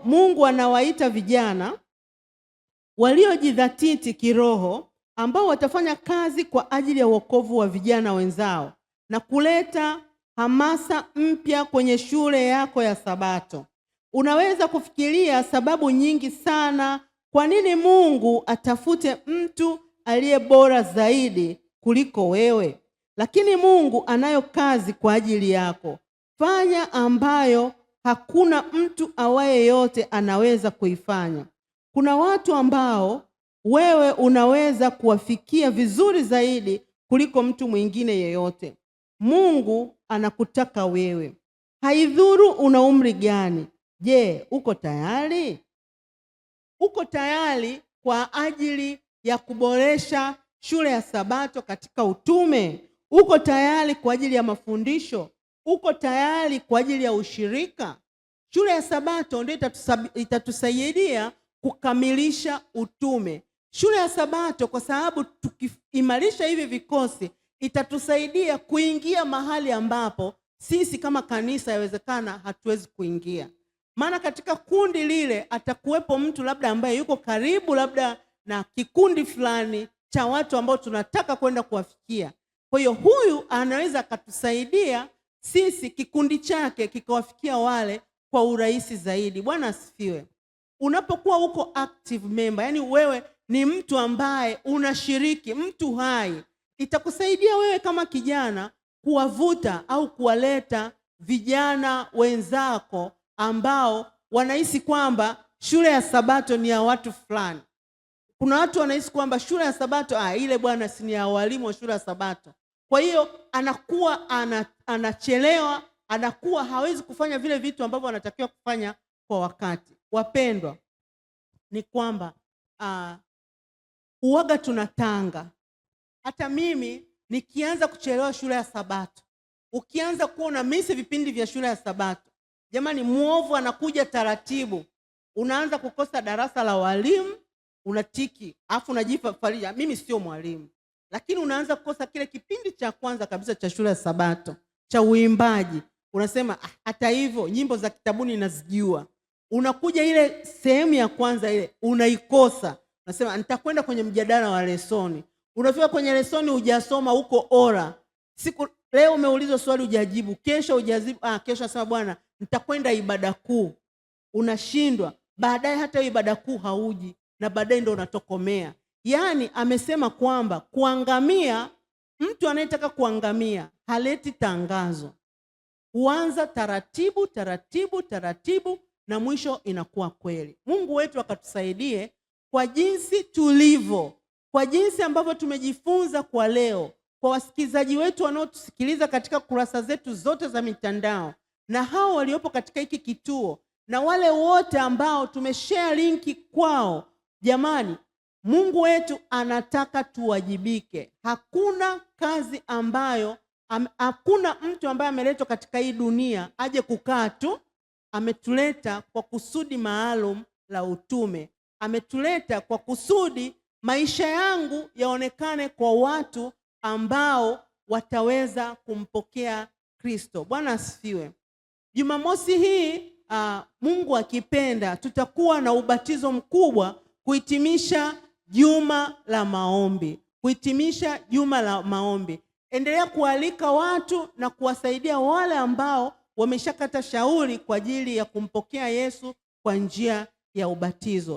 Mungu anawaita vijana waliojidhatiti kiroho ambao watafanya kazi kwa ajili ya wokovu wa vijana wenzao na kuleta hamasa mpya kwenye shule yako ya Sabato. Unaweza kufikiria sababu nyingi sana kwa nini Mungu atafute mtu aliye bora zaidi kuliko wewe. Lakini Mungu anayo kazi kwa ajili yako. Fanya ambayo hakuna mtu awaye yote anaweza kuifanya. Kuna watu ambao wewe unaweza kuwafikia vizuri zaidi kuliko mtu mwingine yeyote. Mungu anakutaka wewe. Haidhuru una umri gani. Je, uko tayari? Uko tayari kwa ajili ya kuboresha shule ya Sabato katika utume? Uko tayari kwa ajili ya mafundisho? Uko tayari kwa ajili ya ushirika? Shule ya Sabato ndio itatusaidia kukamilisha utume. Shule ya Sabato, kwa sababu tukiimarisha hivi vikosi, itatusaidia kuingia mahali ambapo sisi kama kanisa yawezekana hatuwezi kuingia. Maana katika kundi lile atakuwepo mtu labda ambaye yuko karibu labda na kikundi fulani cha watu ambao tunataka kwenda kuwafikia. Kwa hiyo huyu anaweza akatusaidia sisi kikundi chake kikawafikia wale kwa urahisi zaidi. Bwana asifiwe. Unapokuwa uko active member, yani wewe ni mtu ambaye unashiriki, mtu hai, itakusaidia wewe kama kijana kuwavuta au kuwaleta vijana wenzako ambao wanahisi kwamba shule ya Sabato ni ya watu fulani. Kuna watu wanahisi kwamba shule ya Sabato ile bwana si ni ya walimu wa shule ya Sabato. Kwa hiyo anakuwa anachelewa, anakuwa hawezi kufanya vile vitu ambavyo anatakiwa kufanya kwa wakati. Wapendwa, ni kwamba uwaga tunatanga. Hata mimi nikianza kuchelewa shule ya Sabato, ukianza kuona misi vipindi vya shule ya Sabato, jamani, muovu anakuja taratibu. Unaanza kukosa darasa la walimu, unatiki, afu unajifarija mimi sio mwalimu. Lakini unaanza kukosa kile kipindi cha kwanza kabisa cha shule ya Sabato cha uimbaji. Unasema hata hivyo nyimbo za kitabuni nazijua. Unakuja ile sehemu ya kwanza ile unaikosa. Unasema nitakwenda kwenye mjadala wa lesoni. Unafika kwenye lesoni hujasoma huko ora. Siku leo umeulizwa swali hujajibu, kesho hujajibu, kesho nasema bwana nitakwenda ibada kuu. Unashindwa. Baadaye hata ibada kuu hauji na baadaye ndio unatokomea. Yaani amesema kwamba kuangamia, mtu anayetaka kuangamia haleti tangazo. Huanza taratibu taratibu taratibu na mwisho inakuwa kweli. Mungu wetu akatusaidie kwa jinsi tulivyo, kwa jinsi ambavyo tumejifunza kwa leo, kwa wasikilizaji wetu wanaotusikiliza katika kurasa zetu zote za mitandao, na hao waliopo katika hiki kituo, na wale wote ambao tumeshare linki kwao. Jamani, Mungu wetu anataka tuwajibike. Hakuna kazi ambayo, hakuna mtu ambaye ameletwa katika hii dunia aje kukaa tu. Ametuleta kwa kusudi maalum la utume. Ametuleta kwa kusudi maisha yangu yaonekane kwa watu ambao wataweza kumpokea Kristo. Bwana asifiwe. Jumamosi hii Mungu akipenda tutakuwa na ubatizo mkubwa kuhitimisha juma la maombi. Kuhitimisha juma la maombi. Endelea kualika watu na kuwasaidia wale ambao wameshakata shauri kwa ajili ya kumpokea Yesu kwa njia ya ubatizo.